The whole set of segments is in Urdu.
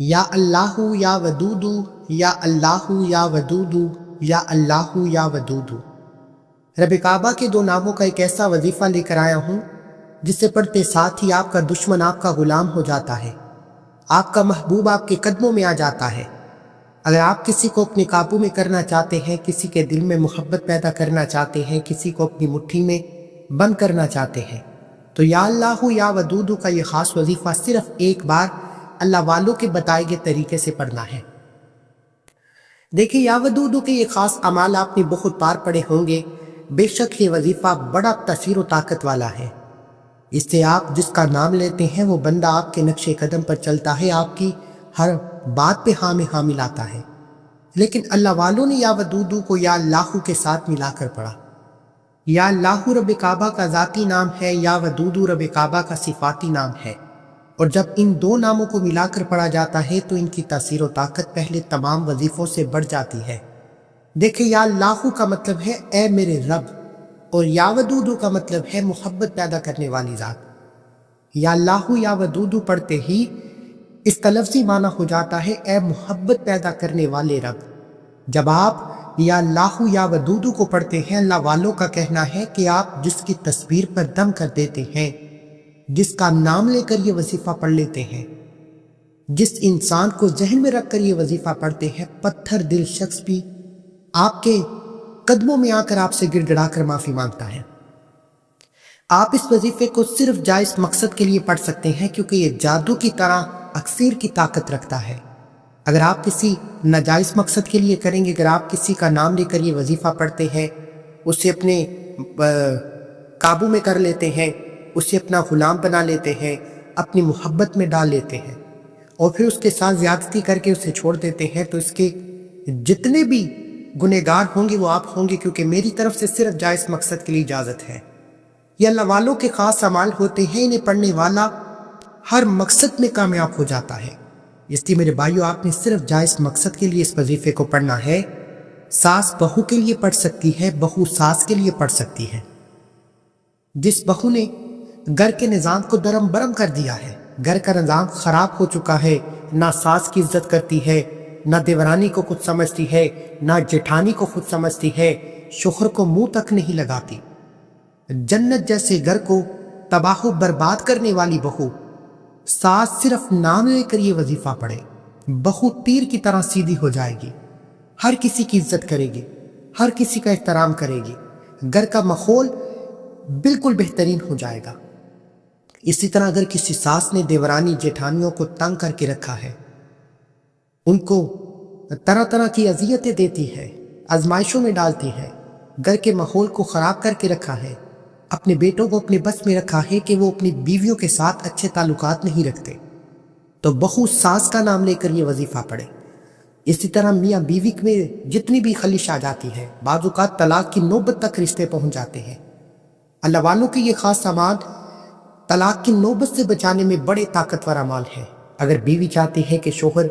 یا اللہ یا ودودو یا اللہ یا ودودو یا اللہ یا ودودو۔ رب کعبہ کے دو ناموں کا ایک ایسا وظیفہ لے کر آیا ہوں جسے پڑھتے ساتھ ہی آپ کا دشمن آپ کا غلام ہو جاتا ہے، آپ کا محبوب آپ کے قدموں میں آ جاتا ہے۔ اگر آپ کسی کو اپنے قابو میں کرنا چاہتے ہیں، کسی کے دل میں محبت پیدا کرنا چاہتے ہیں، کسی کو اپنی مٹھی میں بند کرنا چاہتے ہیں، تو یا اللہ یا ودودو کا یہ خاص وظیفہ صرف ایک بار اللہ والوں کے بتائے گئے طریقے سے پڑھنا ہے۔ دیکھیں، یا ودودو کے یہ خاص اعمال آپ نے بہت بار پڑھے ہوں گے، بے شک یہ وظیفہ بڑا تاثیر و طاقت والا ہے۔ اس سے آپ جس کا نام لیتے ہیں وہ بندہ آپ کے نقش قدم پر چلتا ہے، آپ کی ہر بات پہ ہاں میں ہاں ملاتا ہے۔ لیکن اللہ والوں نے یا ودودو کو یا اللہ کے ساتھ ملا کر پڑھا۔ یا اللہ رب کعبہ کا ذاتی نام ہے، یا ودودو رب کعبہ کا صفاتی نام ہے، اور جب ان دو ناموں کو ملا کر پڑھا جاتا ہے تو ان کی تاثیر و طاقت پہلے تمام وظیفوں سے بڑھ جاتی ہے۔ دیکھیں، یا اللہ کا مطلب ہے اے میرے رب، اور یا ودودو کا مطلب ہے محبت پیدا کرنے والی ذات۔ یا اللہ یا ودودو پڑھتے ہی اس کا لفظی معنی ہو جاتا ہے اے محبت پیدا کرنے والے رب۔ جب آپ یا اللہ یا ودودو کو پڑھتے ہیں، اللہ والوں کا کہنا ہے کہ آپ جس کی تصویر پر دم کر دیتے ہیں، جس کا نام لے کر یہ وظیفہ پڑھ لیتے ہیں، جس انسان کو ذہن میں رکھ کر یہ وظیفہ پڑھتے ہیں، پتھر دل شخص بھی آپ کے قدموں میں آ کر آپ سے گڑ گڑا کر معافی مانگتا ہے۔ آپ اس وظیفے کو صرف جائز مقصد کے لیے پڑھ سکتے ہیں، کیونکہ یہ جادو کی طرح اکسیر کی طاقت رکھتا ہے۔ اگر آپ کسی ناجائز مقصد کے لیے کریں گے، اگر آپ کسی کا نام لے کر یہ وظیفہ پڑھتے ہیں، اسے اپنے قابو میں کر لیتے ہیں، اسے اپنا غلام بنا لیتے ہیں، اپنی محبت میں ڈال لیتے ہیں، اور پھر اس کے ساتھ زیادتی کر کے اسے چھوڑ دیتے ہیں، تو اس کے جتنے بھی گنہگار ہوں گے وہ آپ ہوں گے، کیونکہ میری طرف سے صرف جائز مقصد کے لیے اجازت ہے۔ یہ اللہ والوں کے خاص اعمال ہوتے ہیں، انہیں پڑھنے والا ہر مقصد میں کامیاب ہو جاتا ہے۔ اس لیے میرے بھائیو، آپ نے صرف جائز مقصد کے لیے اس وظیفے کو پڑھنا ہے۔ ساس بہو کے لیے پڑھ سکتی ہے، بہو ساس کے لیے پڑھ سکتی ہے۔ جس بہو نے گھر کے نظام کو درم برم کر دیا ہے، گھر کا نظام خراب ہو چکا ہے، نہ ساس کی عزت کرتی ہے، نہ دیورانی کو خود سمجھتی ہے، نہ جٹھانی کو خود سمجھتی ہے، شوہر کو منہ تک نہیں لگاتی، جنت جیسے گھر کو تباہ و برباد کرنے والی بہو، ساس صرف نام لے کر یہ وظیفہ پڑھے، بہو تیر کی طرح سیدھی ہو جائے گی، ہر کسی کی عزت کرے گی، ہر کسی کا احترام کرے گی، گھر کا ماحول بالکل بہترین ہو جائے گا۔ اسی طرح اگر کسی ساس نے دیورانی جیٹھانیوں کو تنگ کر کے رکھا ہے، ان کو طرح طرح کی اذیتیں دیتی ہے، آزمائشوں میں ڈالتی ہے، گھر کے ماحول کو خراب کر کے رکھا ہے، اپنے بیٹوں کو اپنے بس میں رکھا ہے کہ وہ اپنی بیویوں کے ساتھ اچھے تعلقات نہیں رکھتے، تو بہو ساس کا نام لے کر یہ وظیفہ پڑھے۔ اسی طرح میاں بیوی میں جتنی بھی خلش آ جاتی ہے، بعض اوقات طلاق کی نوبت تک رشتے پہنچ جاتے ہیں۔ اللہ والوں کے یہ خاص اعمال طلاق کی نوبت سے بچانے میں بڑے طاقتور اعمال ہیں۔ اگر بیوی چاہتی ہے کہ شوہر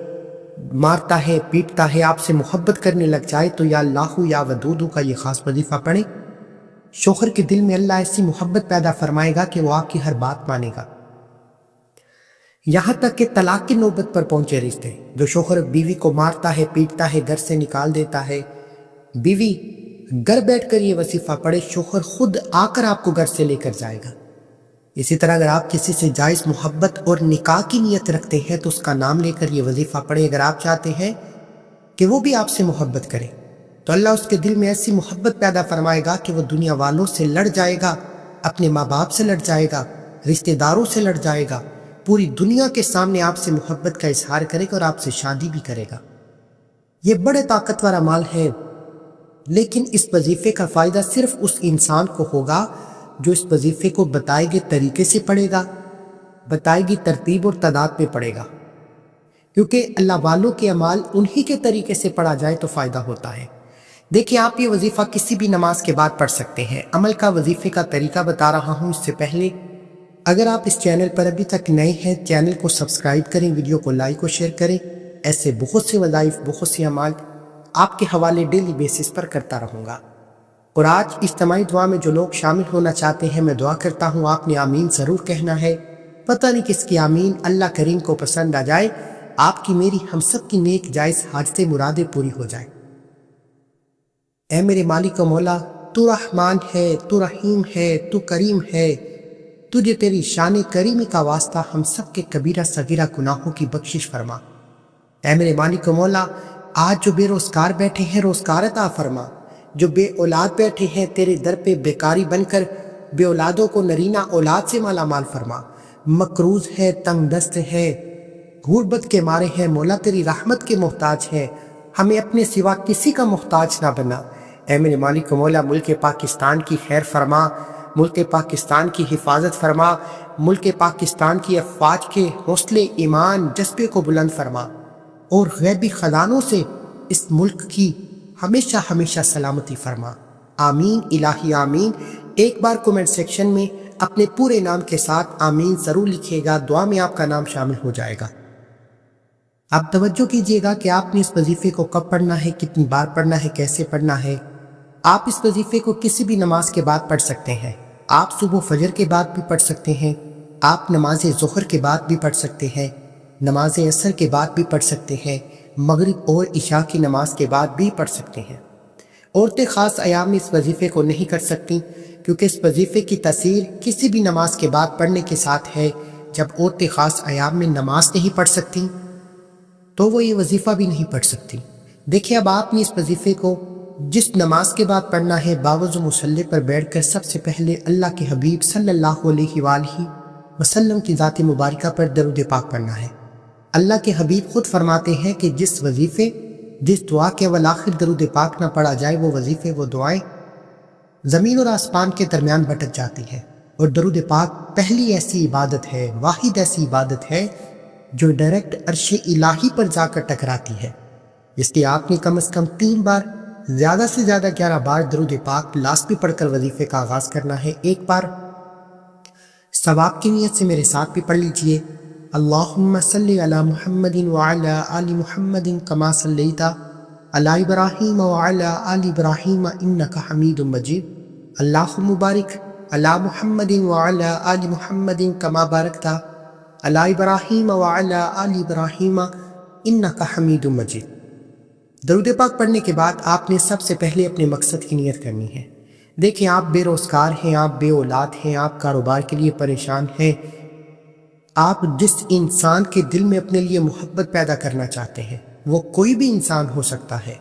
مارتا ہے، پیٹتا ہے، آپ سے محبت کرنے لگ جائے، تو یا اللہ یا ودودو کا یہ خاص وظیفہ پڑھیں۔ شوہر کے دل میں اللہ ایسی محبت پیدا فرمائے گا کہ وہ آپ کی ہر بات مانے گا۔ یہاں تک کہ طلاق کی نوبت پر پہنچے رشتے، جو شوہر بیوی کو مارتا ہے، پیٹتا ہے، گھر سے نکال دیتا ہے، بیوی گھر بیٹھ کر یہ وظیفہ پڑھے، شوہر خود آ کر آپ کو گھر سے لے کر جائے گا۔ اسی طرح اگر آپ کسی سے جائز محبت اور نکاح کی نیت رکھتے ہیں تو اس کا نام لے کر یہ وظیفہ پڑھیں۔ اگر آپ چاہتے ہیں کہ وہ بھی آپ سے محبت کرے تو اللہ اس کے دل میں ایسی محبت پیدا فرمائے گا کہ وہ دنیا والوں سے لڑ جائے گا، اپنے ماں باپ سے لڑ جائے گا، رشتہ داروں سے لڑ جائے گا، پوری دنیا کے سامنے آپ سے محبت کا اظہار کرے گا اور آپ سے شادی بھی کرے گا۔ یہ بڑے طاقتور اعمال ہیں، لیکن اس وظیفے کا فائدہ صرف اس انسان کو ہوگا جو اس وظیفے کو بتائے گئے طریقے سے پڑھے گا، بتائے گی ترتیب اور تعداد میں پڑھے گا، کیونکہ اللہ والوں کے اعمال انہی کے طریقے سے پڑھا جائے تو فائدہ ہوتا ہے۔ دیکھیں، آپ یہ وظیفہ کسی بھی نماز کے بعد پڑھ سکتے ہیں۔ عمل کا وظیفے کا طریقہ بتا رہا ہوں، اس سے پہلے اگر آپ اس چینل پر ابھی تک نئے ہیں، چینل کو سبسکرائب کریں، ویڈیو کو لائک اور شیئر کریں۔ ایسے بہت سے وظائف، بہت سے اعمال آپ کے حوالے ڈیلی بیسس پر کرتا رہوں گا۔ اور آج اجتماعی دعا میں جو لوگ شامل ہونا چاہتے ہیں، میں دعا کرتا ہوں آپ نے آمین ضرور کہنا ہے۔ پتہ نہیں کس کی آمین اللہ کریم کو پسند آ جائے۔ آپ کی میری ہم سب کی نیک جائز حاجتیں مرادیں پوری ہو جائیں۔ اے میرے مالک و مولا، تو رحمان ہے، تو رحیم ہے، تو کریم ہے، تجھے تیری شان کریمی کا واسطہ ہم سب کے کبیرہ صغیرہ گناہوں کی بخشش فرما۔ اے میرے مالک و مولا، آج جو بے روزگار بیٹھے ہیں روزگار عطا فرما، جو بے اولاد بیٹھے ہیں تیرے در پہ بیکاری بن کر بے اولادوں کو نرینہ اولاد سے مالا مال فرما۔ مقروض ہے، تنگ دست ہے، غربت کے مارے ہیں، مولا تیری رحمت کے محتاج ہیں، ہمیں اپنے سوا کسی کا محتاج نہ بنا۔ اے میرے مالک و مولا، ملک پاکستان کی خیر فرما، ملک پاکستان کی حفاظت فرما، ملک پاکستان کی افواج کے حوصلے، ایمان، جذبے کو بلند فرما، اور غیبی خزانوں سے اس ملک کی ہمیشہ ہمیشہ سلامتی فرما۔ آمین الہی آمین۔ ایک بار کومنٹ سیکشن میں اپنے پورے نام کے ساتھ آمین ضرور لکھیے گا، دعا میں آپ کا نام شامل ہو جائے گا۔ آپ توجہ کیجئے گا کہ آپ نے اس وظیفے کو کب پڑھنا ہے، کتنی بار پڑھنا ہے، کیسے پڑھنا ہے۔ آپ اس وظیفے کو کسی بھی نماز کے بعد پڑھ سکتے ہیں۔ آپ صبح فجر کے بعد بھی پڑھ سکتے ہیں، آپ نماز ظہر کے بعد بھی پڑھ سکتے ہیں، نماز عصر کے بعد بھی پڑھ سکتے ہیں، مغرب اور عشاء کی نماز کے بعد بھی پڑھ سکتے ہیں۔ عورتیں خاص ایام میں اس وظیفے کو نہیں کر سکتی، کیونکہ اس وظیفے کی تاثیر کسی بھی نماز کے بعد پڑھنے کے ساتھ ہے۔ جب عورتیں خاص ایام میں نماز نہیں پڑھ سکتی تو وہ یہ وظیفہ بھی نہیں پڑھ سکتی۔ دیکھیں، اب آپ نے اس وظیفے کو جس نماز کے بعد پڑھنا ہے، باوضو مصلی پر بیٹھ کر سب سے پہلے اللہ کے حبیب صلی اللہ علیہ وآلہ وسلم کی ذات مبارکہ پر درود پاک پڑھنا ہے۔ اللہ کے حبیب خود فرماتے ہیں کہ جس دعا کے اول آخر درود پاک نہ پڑھا جائے، وہ وظیفے، وہ دعائیں زمین اور آسمان کے درمیان بھٹک جاتی ہیں، اور درود پاک پہلی ایسی عبادت ہے، واحد ایسی عبادت ہے جو ڈائریکٹ عرش الہی پر جا کر ٹکراتی ہے، اس لیے آپ نے کم از کم 3 بار، زیادہ سے زیادہ 11 بار درود پاک لازمی پڑھ کر وظیفے کا آغاز کرنا ہے۔ ایک بار ثواب کی نیت سے میرے ساتھ بھی پڑھ لیجئے۔ اللہم صلی علی محمد وعلی آل محمد کما صلیت علی ابراہیم وعلی آل ابراہیم انک حمید مجید۔ اللہم بارک علی محمد وعلی آل محمد کما بارکت علی ابراہیم وعلی آل ابراہیم انک حمید مجید۔ درود پاک پڑھنے کے بعد آپ نے سب سے پہلے اپنے مقصد کی نیت کرنی ہے۔ دیکھیں، آپ بے روزگار ہیں، آپ بے اولاد ہیں، آپ کاروبار کے لیے پریشان ہیں، آپ جس انسان کے دل میں اپنے لیے محبت پیدا کرنا چاہتے ہیں، وہ کوئی بھی انسان ہو سکتا ہے،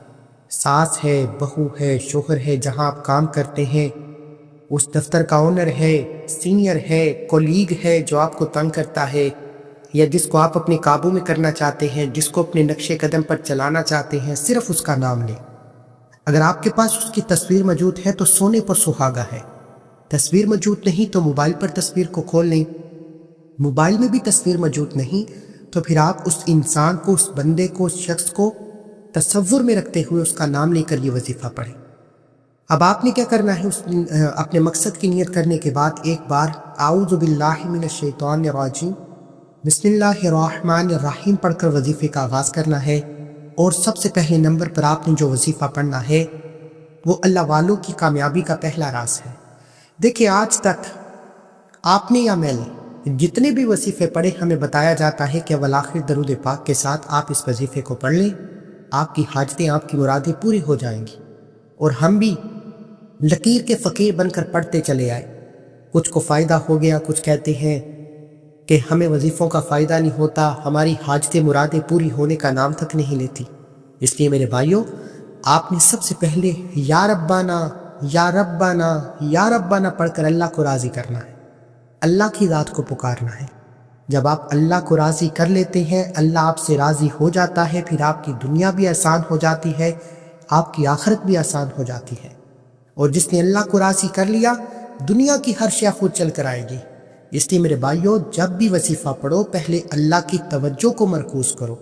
ساس ہے، بہو ہے، شوہر ہے، جہاں آپ کام کرتے ہیں اس دفتر کا اونر ہے، سینئر ہے، کولیگ ہے جو آپ کو تنگ کرتا ہے، یا جس کو آپ اپنے قابو میں کرنا چاہتے ہیں، جس کو اپنے نقش قدم پر چلانا چاہتے ہیں، صرف اس کا نام لیں۔ اگر آپ کے پاس اس کی تصویر موجود ہے تو سونے پر سہاگا ہے، تصویر موجود نہیں تو موبائل پر تصویر کو کھول لیں، موبائل میں بھی تصویر موجود نہیں تو پھر آپ اس انسان کو، اس بندے کو، اس شخص کو تصور میں رکھتے ہوئے اس کا نام لے کر یہ وظیفہ پڑھیں۔ اب آپ نے کیا کرنا ہے، اپنے مقصد کی نیت کرنے کے بعد ایک بار اعوذ باللہ من الشیطان الرجیم بسم اللہ الرحمن الرحیم پڑھ کر وظیفے کا آغاز کرنا ہے، اور سب سے پہلے نمبر پر آپ نے جو وظیفہ پڑھنا ہے وہ اللہ والوں کی کامیابی کا پہلا راز ہے۔ دیکھیں، آج تک آپ نے یا میں نے جتنے بھی وظیفے پڑھے، ہمیں بتایا جاتا ہے کہ اول آخر درود پاک کے ساتھ آپ اس وظیفے کو پڑھ لیں، آپ کی حاجتیں، آپ کی مرادیں پوری ہو جائیں گی۔ اور ہم بھی لکیر کے فقیر بن کر پڑھتے چلے آئے، کچھ کو فائدہ ہو گیا، کچھ کہتے ہیں کہ ہمیں وظیفوں کا فائدہ نہیں ہوتا، ہماری حاجتیں مرادیں پوری ہونے کا نام تک نہیں لیتی۔ اس لیے میرے بھائیوں، آپ نے سب سے پہلے یا ربانا یا ربانا یا ربانا پڑھ کر اللہ کو راضی کرنا ہے، اللہ کی ذات کو پکارنا ہے۔ جب آپ اللہ کو راضی کر لیتے ہیں، اللہ آپ سے راضی ہو جاتا ہے، پھر آپ کی دنیا بھی آسان ہو جاتی ہے، آپ کی آخرت بھی آسان ہو جاتی ہے۔ اور جس نے اللہ کو راضی کر لیا، دنیا کی ہر شے خود چل کر آئے گی۔ اس لیے میرے بھائیوں، جب بھی وظیفہ پڑھو، پہلے اللہ کی توجہ کو مرکوز کرو،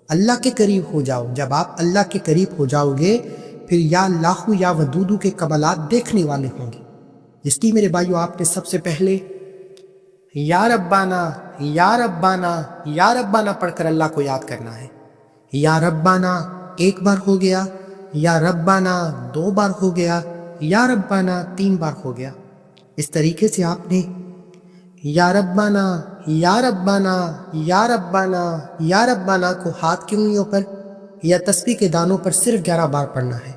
اللہ کے قریب ہو جاؤ۔ جب آپ اللہ کے قریب ہو جاؤ گے، پھر یا اللہ یا ودودو کے کمالات دیکھنے والے ہوں گے۔ اس لیے میرے بھائیوں، آپ نے سب سے پہلے یا ربانا یا ربانا یا ربانا پڑھ کر اللہ کو یاد کرنا ہے۔ یا ربانا 1 بار ہو گیا، یا ربانا 2 بار ہو گیا، یا ربانا 3 بار ہو گیا۔ اس طریقے سے آپ نے یا ربنا یا ربنا یا ربنا یا ربنا کو ہاتھ کی انگلیوں پر یا تسبیح کے دانوں پر صرف 11 بار پڑھنا ہے،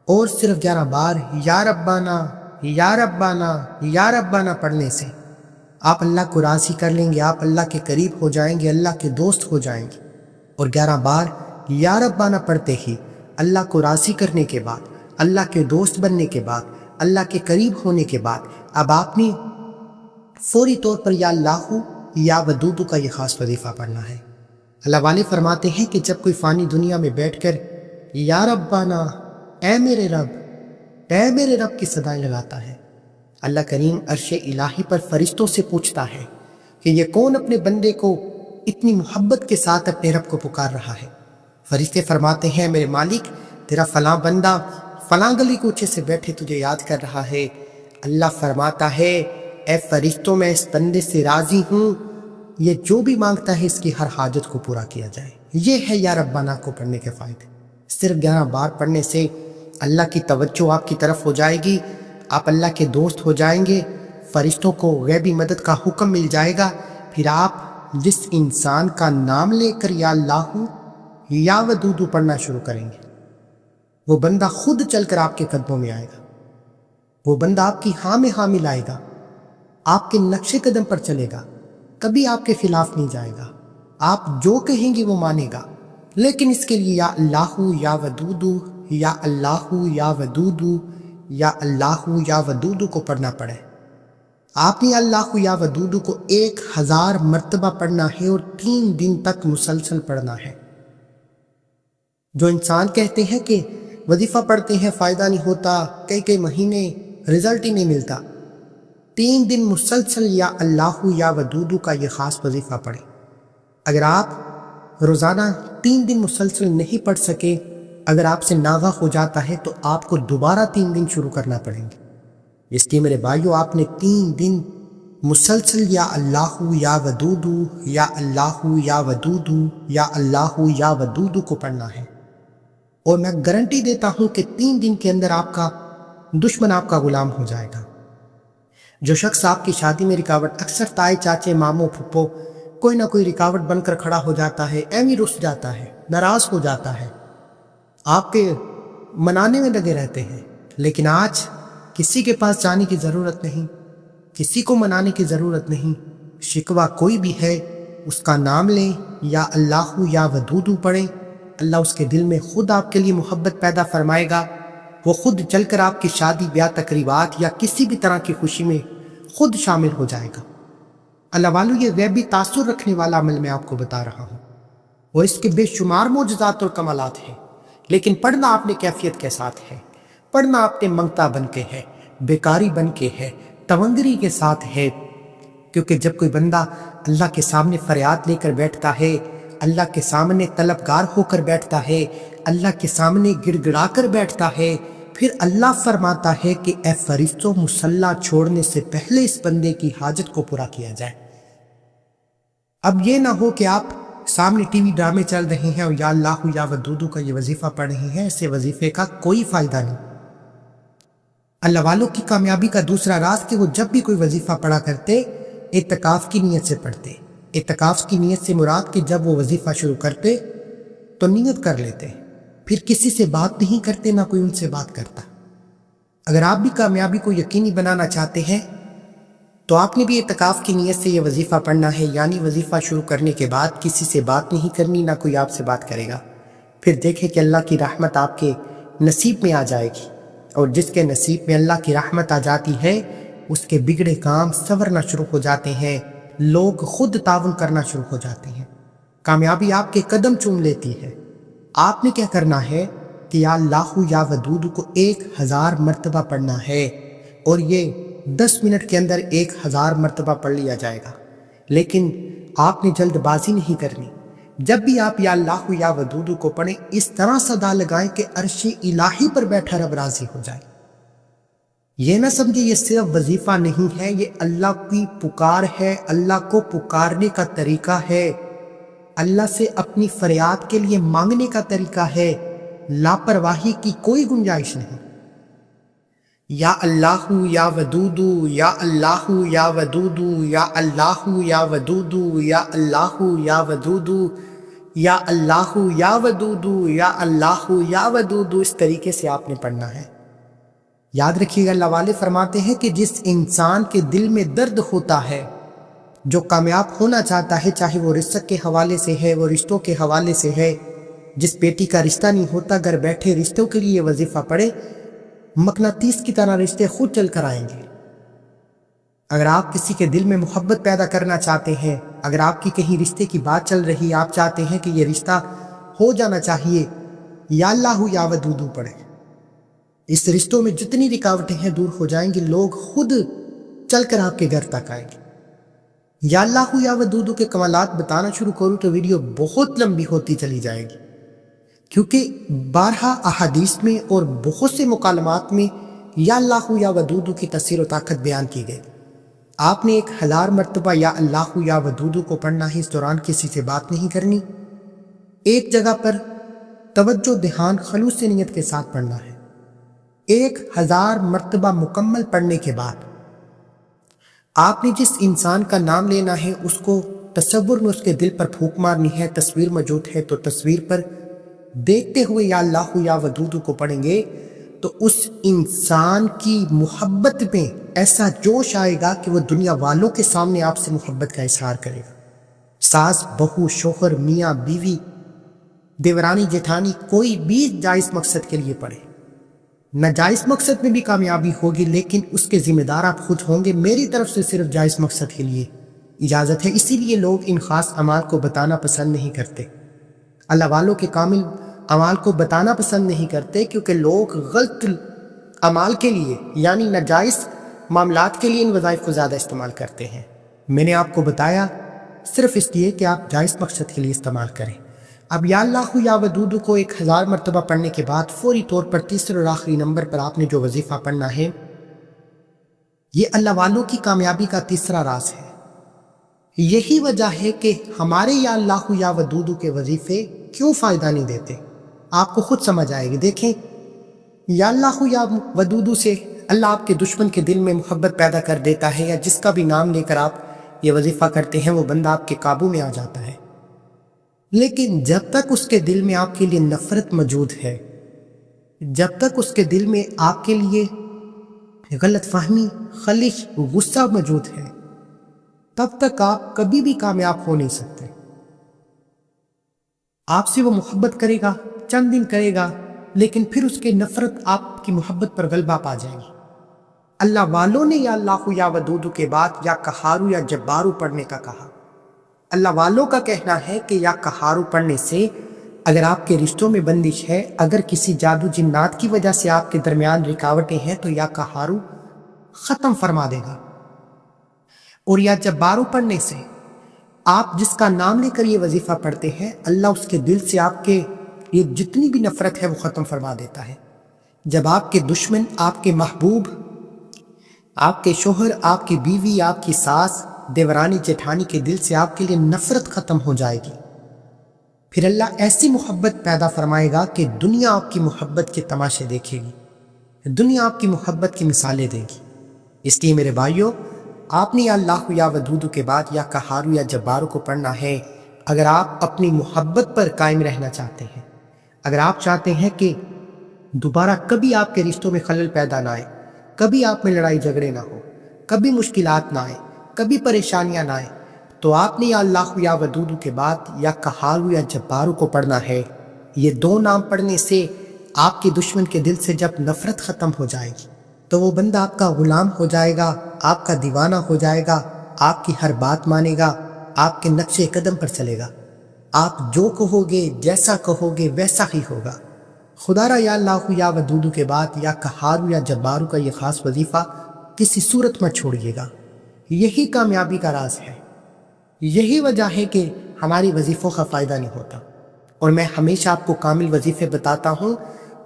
اور صرف 11 بار یا ربنا یا ربنا یا ربنا پڑھنے سے آپ اللہ کو راضی کر لیں گے، آپ اللہ کے قریب ہو جائیں گے، اللہ کے دوست ہو جائیں گے۔ اور 11 بار یا ربنا پڑھتے ہی اللہ کو راضی کرنے کے بعد، اللہ کے دوست بننے کے بعد، اللہ کے قریب ہونے کے بعد اب آپ نے فوری طور پر یا اللہ یا ودود کا یہ خاص وظیفہ پڑھنا ہے۔ اللہ والے فرماتے ہیں کہ جب کوئی فانی دنیا میں بیٹھ کر یا ربنا اے میرے رب کی صدائیں لگاتا ہے، اللہ کریم عرش الہی پر فرشتوں سے پوچھتا ہے کہ یہ کون اپنے بندے کو اتنی محبت کے ساتھ اپنے رب کو پکار رہا ہے۔ فرشتے فرماتے ہیں میرے مالک تیرا فلاں بندہ فلاں گلی کوچے سے بیٹھے تجھے یاد کر رہا ہے۔ اللہ فرماتا ہے اے فرشتوں میں اس بندے سے راضی ہوں، یہ جو بھی مانگتا ہے اس کی ہر حاجت کو پورا کیا جائے۔ یہ ہے یا ربنا کو پڑھنے کے فائدے۔ صرف 11 بار پڑھنے سے اللہ کی توجہ آپ کی طرف ہو جائے گی، آپ اللہ کے دوست ہو جائیں گے، فرشتوں کو غیبی مدد کا حکم مل جائے گا۔ پھر آپ جس انسان کا نام لے کر یا اللہ یا ودود پڑھنا شروع کریں گے، وہ بندہ خود چل کر آپ کے قدموں میں آئے گا، وہ بندہ آپ کی ہاں میں ہاں ملائے گا، آپ کے نقش قدم پر چلے گا، کبھی آپ کے خلاف نہیں جائے گا، آپ جو کہیں گے وہ مانے گا۔ لیکن اس کے لیے یا اللہ یا ودود یا اللہ یا ودود یا اللہ یا ودود کو پڑھنا پڑے۔ آپ نے اللہ یا ودود کو 1000 مرتبہ پڑھنا ہے اور 3 دن تک مسلسل پڑھنا ہے۔ جو انسان کہتے ہیں کہ وظیفہ پڑھتے ہیں فائدہ نہیں ہوتا، کئی مہینے رزلٹ ہی نہیں ملتا، 3 دن مسلسل یا اللہ یا ودود کا یہ خاص وظیفہ پڑھیں۔ اگر آپ روزانہ 3 دن مسلسل نہیں پڑھ سکے، اگر آپ سے ناغہ ہو جاتا ہے تو آپ کو دوبارہ 3 دن شروع کرنا پڑیں گے۔ اس لیے میرے بھائیو آپ نے 3 دن مسلسل یا اللہ یا ودود یا اللہ یا ودود یا اللہ یا ودود کو پڑھنا ہے، اور میں گارنٹی دیتا ہوں کہ 3 دن کے اندر آپ کا دشمن آپ کا غلام ہو جائے گا۔ جو شخص آپ کی شادی میں رکاوٹ، اکثر تائے چاچے ماموں پھپھو کوئی نہ کوئی رکاوٹ بن کر کھڑا ہو جاتا ہے، ایویں رس جاتا ہے، ناراض ہو جاتا ہے، آپ کے منانے میں لگے رہتے ہیں، لیکن آج کسی کے پاس جانے کی ضرورت نہیں، کسی کو منانے کی ضرورت نہیں۔ شکوہ کوئی بھی ہے اس کا نام لیں، یا اللہ یا ودود پڑھیں، اللہ اس کے دل میں خود آپ کے لیے محبت پیدا فرمائے گا، وہ خود چل کر آپ کی شادی بیاہ تقریبات یا کسی بھی طرح کی خوشی میں خود شامل ہو جائے گا۔ اللہ والو یہ غیبی تاثر رکھنے والا عمل میں آپ کو بتا رہا ہوں، اور اس کے بے شمار معجزات اور کمالات ہیں، لیکن پڑھنا آپ نے کیفیت کے ساتھ ہے، پڑھنا آپ نے منگتا بن کے ہے، بیکاری بن کے ہے، تونگری کے ساتھ ہے، کیونکہ جب کوئی بندہ اللہ کے سامنے فریاد لے کر بیٹھتا ہے، اللہ کے سامنے طلبگار ہو کر بیٹھتا ہے، اللہ کے سامنے گڑ گڑا کر بیٹھتا ہے، پھر اللہ فرماتا ہے کہ اے فرشتوں مصلی چھوڑنے سے پہلے اس بندے کی حاجت کو پورا کیا جائے۔ اب یہ نہ ہو کہ آپ سامنے ٹی وی ڈرامے چل رہے ہیں اور یا اللہ یا ودود کا یہ وظیفہ پڑھ رہے ہیں، ایسے وظیفے کا کوئی فائدہ نہیں۔ اللہ والوں کی کامیابی کا دوسرا راز کہ وہ جب بھی کوئی وظیفہ پڑھا کرتے اعتکاف کی نیت سے پڑھتے۔ اعتکاف کی نیت سے مراد کہ جب وہ وظیفہ شروع کرتے تو نیت کر لیتے، پھر کسی سے بات نہیں کرتے، نہ کوئی ان سے بات کرتا۔ اگر آپ بھی کامیابی کو یقینی بنانا چاہتے ہیں تو آپ نے بھی اعتکاف کی نیت سے یہ وظیفہ پڑھنا ہے، یعنی وظیفہ شروع کرنے کے بعد کسی سے بات نہیں کرنی، نہ کوئی آپ سے بات کرے گا۔ پھر دیکھیں کہ اللہ کی رحمت آپ کے نصیب میں آ جائے گی، اور جس کے نصیب میں اللہ کی رحمت آ جاتی ہے اس کے بگڑے کام سنورنا شروع ہو جاتے ہیں، لوگ خود تعاون کرنا شروع ہو جاتے ہیں، کامیابی آپ کے قدم چوم لیتی ہے۔ آپ نے کیا کرنا ہے کہ یا اللہ یا ودود کو 1000 مرتبہ پڑھنا ہے، اور یہ 10 منٹ کے اندر 1000 مرتبہ پڑھ لیا جائے گا۔ لیکن آپ نے جلد بازی نہیں کرنی، جب بھی آپ یا اللہ یا ودود کو پڑھیں اس طرح صدا لگائیں کہ عرش الہی پر بیٹھا رب راضی ہو جائے۔ یہ نہ سمجھے یہ صرف وظیفہ نہیں ہے، یہ اللہ کی پکار ہے، اللہ کو پکارنے کا طریقہ ہے، اللہ سے اپنی فریاد کے لیے مانگنے کا طریقہ ہے، لاپرواہی کی کوئی گنجائش نہیں۔ یا اللہ یا ودودو یا اللہ یا ودودو یا اللہ یا ودودو یا اللہ یا ودودو یا اللہ یا ودودو یا اللہ یا ودودو، اس طریقے سے آپ نے پڑھنا ہے۔ یاد رکھیے گا، اللہ والے فرماتے ہیں کہ جس انسان کے دل میں درد ہوتا ہے، جو کامیاب ہونا چاہتا ہے، چاہے وہ رزق کے حوالے سے ہے، وہ رشتوں کے حوالے سے ہے، جس بیٹی کا رشتہ نہیں ہوتا، گھر بیٹھے رشتوں کے لیے وظیفہ پڑھے، مقناطیس کی طرح رشتے خود چل کر آئیں گے۔ اگر آپ کسی کے دل میں محبت پیدا کرنا چاہتے ہیں، اگر آپ کی کہیں رشتے کی بات چل رہی، آپ چاہتے ہیں کہ یہ رشتہ ہو جانا چاہیے، یا اللہ یا ودودو پڑھیں۔ اس رشتوں میں جتنی رکاوٹیں ہیں دور ہو جائیں گی، لوگ خود چل کر آپ کے گھر تک آئیں گے۔ یا اللہ یا ودودو کے کمالات بتانا شروع کروں تو ویڈیو بہت لمبی ہوتی چلی جائے گی، کیونکہ بارہا احادیث میں اور بہت سے مکالمات میں یا اللہ یا ودودو کی تاثیر و طاقت بیان کی گئی۔ آپ نے 1000 مرتبہ یا اللہ یا ودودو کو پڑھنا ہے، اس دوران کسی سے بات نہیں کرنی، ایک جگہ پر توجہ دھیان خلوص سے نیت کے ساتھ پڑھنا ہے۔ 1000 مرتبہ مکمل پڑھنے کے بعد آپ نے جس انسان کا نام لینا ہے، اس کو تصور میں اس کے دل پر پھونک مارنی ہے۔ تصویر موجود ہے تو تصویر پر دیکھتے ہوئے یا اللہ یا ودودو کو پڑھیں گے تو اس انسان کی محبت میں ایسا جوش آئے گا کہ وہ دنیا والوں کے سامنے آپ سے محبت کا اظہار کرے گا۔ ساس، بہو، شوہر، میاں بیوی، دیورانی جیٹھانی، کوئی بھی جائز مقصد کے لیے پڑھے۔ ناجائز مقصد میں بھی کامیابی ہوگی، لیکن اس کے ذمہ دار آپ خود ہوں گے۔ میری طرف سے صرف جائز مقصد کے لیے اجازت ہے، اسی لیے لوگ ان خاص اعمال کو بتانا پسند نہیں کرتے، اللہ والوں کے کامل اعمال کو بتانا پسند نہیں کرتے، کیونکہ لوگ غلط اعمال کے لیے یعنی ناجائز معاملات کے لیے ان وظائف کو زیادہ استعمال کرتے ہیں۔ میں نے آپ کو بتایا صرف اس لیے کہ آپ جائز مقصد کے لیے استعمال کریں۔ اب یا اللہ یا ودودو کو 1000 مرتبہ پڑھنے کے بعد فوری طور پر تیسرے اور آخری نمبر پر آپ نے جو وظیفہ پڑھنا ہے، یہ اللہ والوں کی کامیابی کا تیسرا راز ہے۔ یہی وجہ ہے کہ ہمارے یا اللہ یا ودودو کے وظیفے کیوں فائدہ نہیں دیتے، آپ کو خود سمجھ آئے گی۔ دیکھیں، یا اللہ یا ودودو سے اللہ آپ کے دشمن کے دل میں محبت پیدا کر دیتا ہے، یا جس کا بھی نام لے کر آپ یہ وظیفہ کرتے ہیں وہ بندہ آپ کے قابو میں آ جاتا ہے۔ لیکن جب تک اس کے دل میں آپ کے لیے نفرت موجود ہے، جب تک اس کے دل میں آپ کے لیے غلط فہمی، خلش، غصہ موجود ہے، تب تک آپ کبھی بھی کامیاب ہو نہیں سکتے۔ آپ سے وہ محبت کرے گا، چند دن کرے گا، لیکن پھر اس کے نفرت آپ کی محبت پر غلبہ پا جائے گی۔ اللہ والوں نے یا اللہ یا ودودو کے بعد یا قہارو یا جبارو پڑھنے کا کہا۔ اللہ والوں کا کہنا ہے کہ یا قہارو پڑھنے سے اگر آپ کے رشتوں میں بندش ہے، اگر کسی جادو جنات کی وجہ سے آپ کے درمیان رکاوٹیں ہیں، تو یا قہارو ختم فرما دے گا۔ اور یا جبارو پڑھنے سے آپ جس کا نام لے کر یہ وظیفہ پڑھتے ہیں، اللہ اس کے دل سے آپ کے یہ جتنی بھی نفرت ہے وہ ختم فرما دیتا ہے۔ جب آپ کے دشمن، آپ کے محبوب، آپ کے شوہر، آپ کی بیوی، آپ کی ساس، دیورانی جیٹھانی کے دل سے آپ کے لیے نفرت ختم ہو جائے گی، پھر اللہ ایسی محبت پیدا فرمائے گا کہ دنیا آپ کی محبت کے تماشے دیکھے گی، دنیا آپ کی محبت کی مثالیں دے گی۔ اس لیے میرے بھائیوں، آپ نے یا اللہ یا ودودو کے بعد یا قہارو یا جبارو کو پڑھنا ہے اگر آپ اپنی محبت پر قائم رہنا چاہتے ہیں، اگر آپ چاہتے ہیں کہ دوبارہ کبھی آپ کے رشتوں میں خلل پیدا نہ آئے، کبھی آپ میں لڑائی جھگڑے نہ ہو، کبھی مشکلات نہ آئے، کبھی پریشانیاں نہ آئیں، تو آپ نے یا اللہ یا ودودو کے بعد یا قہارو یا جبارو کو پڑھنا ہے۔ یہ 2 نام پڑھنے سے آپ کے دشمن کے دل سے جب نفرت ختم ہو جائے گی تو وہ بندہ آپ کا غلام ہو جائے گا، آپ کا دیوانہ ہو جائے گا، آپ کی ہر بات مانے گا، آپ کے نقش قدم پر چلے گا، آپ جو کہو گے، جیسا کہو گے ویسا ہی ہوگا۔ خدا را یا اللہ یا ودودو کے بعد یا قہارو یا جبارو کا یہ خاص وظیفہ کسی صورت میں چھوڑیے گا، یہی کامیابی کا راز ہے۔ یہی وجہ ہے کہ ہماری وظیفوں کا فائدہ نہیں ہوتا، اور میں ہمیشہ آپ کو کامل وظیفے بتاتا ہوں۔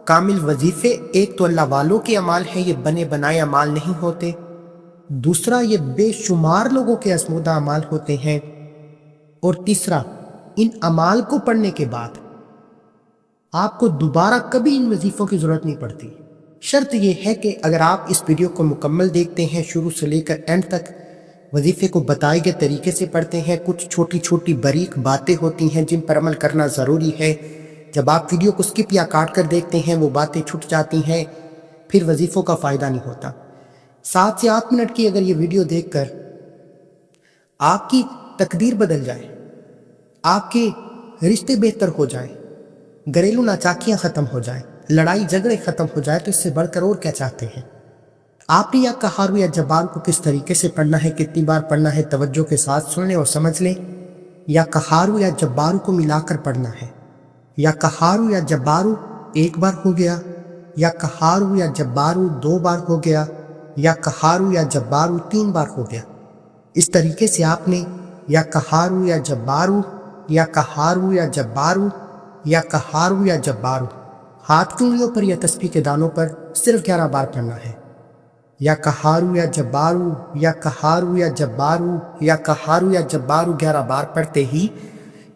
کامل وظیفے ایک تو اللہ والوں کے اعمال ہیں، یہ بنے بنائے اعمال نہیں ہوتے، دوسرا یہ بے شمار لوگوں کے آزمودہ اعمال ہوتے ہیں، اور تیسرا ان اعمال کو پڑھنے کے بعد آپ کو دوبارہ کبھی ان وظیفوں کی ضرورت نہیں پڑتی، شرط یہ ہے کہ اگر آپ اس ویڈیو کو مکمل دیکھتے ہیں، شروع سے لے کر اینڈ تک وظیفے کو بتائے گئے طریقے سے پڑھتے ہیں، کچھ چھوٹی چھوٹی باریک باتیں ہوتی ہیں جن پر عمل کرنا ضروری ہے۔ جب آپ ویڈیو کو سکپ یا کاٹ کر دیکھتے ہیں وہ باتیں چھٹ جاتی ہیں، پھر وظیفوں کا فائدہ نہیں ہوتا۔ 7 سے 8 منٹ کی اگر یہ ویڈیو دیکھ کر آپ کی تقدیر بدل جائے، آپ کے رشتے بہتر ہو جائیں، گھریلو ناچاکیاں ختم ہو جائیں، لڑائی جھگڑے ختم ہو جائے، تو اس سے بڑھ کر اور کیا چاہتے ہیں؟ آپ نے یا قہار یا جبار کو کس طریقے سے پڑھنا ہے، کتنی بار پڑھنا ہے، توجہ کے ساتھ سن لیں اور سمجھ لیں۔ یا قہار یا جبار کو ملا کر پڑھنا ہے، یا قہار یا جبار ایک بار ہو گیا، یا قہار یا جبار 2 بار ہو گیا، یا قہار یا جبار 3 بار ہو گیا۔ اس طریقے سے آپ نے یا قہار یا جبار، یا قہار یا جبار، یا قہار یا جبار ہاتھ کی انگلیوں پر یا تسبیح کے دانوں پر صرف 11 بار پڑھنا ہے۔ یا قہار یا جبار، یا قہار یا جبار، یا قہار یا جبار 11 بار پڑھتے ہی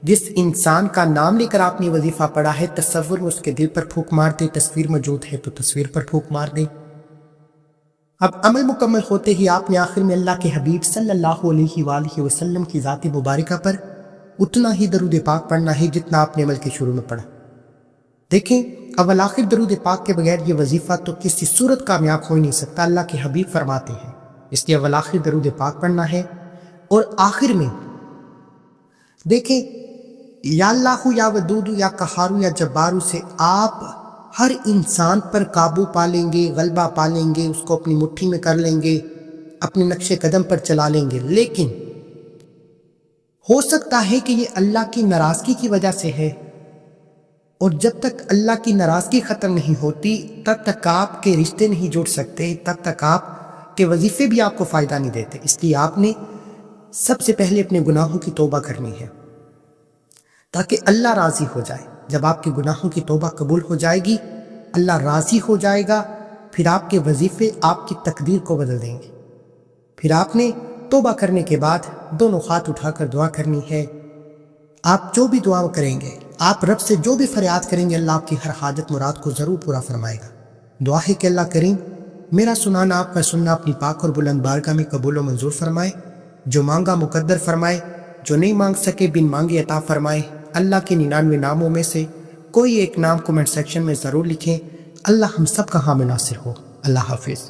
جس انسان کا نام لے کر آپ نے وظیفہ پڑھا ہے، تصور میں اس کے دل پر پھونک مار دے، تصویر موجود ہے تو تصویر پر پھونک مار دے۔ اب عمل مکمل ہوتے ہی آپ نے آخر میں اللہ کے حبیب صلی اللہ علیہ وآلہ وسلم کی ذات مبارکہ پر اتنا ہی درود پاک پڑھنا ہے جتنا آپ نے عمل کے شروع میں پڑھا۔ دیکھیں، اول آخر درود پاک کے بغیر یہ وظیفہ تو کسی صورت کامیاب ہو ہی نہیں سکتا۔ اللہ کے حبیب فرماتے ہیں اس لیے اول آخر درود پاک پڑھنا ہے، اور آخر میں دیکھیں یا اللہ یا ودود یا قہار یا جبار سے آپ ہر انسان پر قابو پا لیں گے، غلبہ پا لیں گے، اس کو اپنی مٹھی میں کر لیں گے، اپنے نقش قدم پر چلا لیں گے۔ لیکن ہو سکتا ہے کہ یہ اللہ کی ناراضگی کی وجہ سے ہے، اور جب تک اللہ کی ناراضگی ختم نہیں ہوتی تب تک آپ کے رشتے نہیں جڑ سکتے، تب تک آپ کے وظیفے بھی آپ کو فائدہ نہیں دیتے۔ اس لیے آپ نے سب سے پہلے اپنے گناہوں کی توبہ کرنی ہے تاکہ اللہ راضی ہو جائے۔ جب آپ کے گناہوں کی توبہ قبول ہو جائے گی، اللہ راضی ہو جائے گا، پھر آپ کے وظیفے آپ کی تقدیر کو بدل دیں گے۔ پھر آپ نے توبہ کرنے کے بعد دونوں ہاتھ اٹھا کر دعا کرنی ہے۔ آپ جو بھی دعا کریں گے، آپ رب سے جو بھی فریاد کریں گے، اللہ آپ کی ہر حاجت مراد کو ضرور پورا فرمائے گا۔ دعا ہے کہ اللہ کریم میرا سنانا، آپ کا سننا اپنی پاک اور بلند بارگاہ میں قبول و منظور فرمائے، جو مانگا مقدر فرمائے، جو نہیں مانگ سکے بن مانگے عطا فرمائے۔ اللہ کے 99 ناموں میں سے کوئی ایک نام کمنٹ سیکشن میں ضرور لکھیں۔ اللہ ہم سب کا حامی ناصر ہو۔ اللہ حافظ۔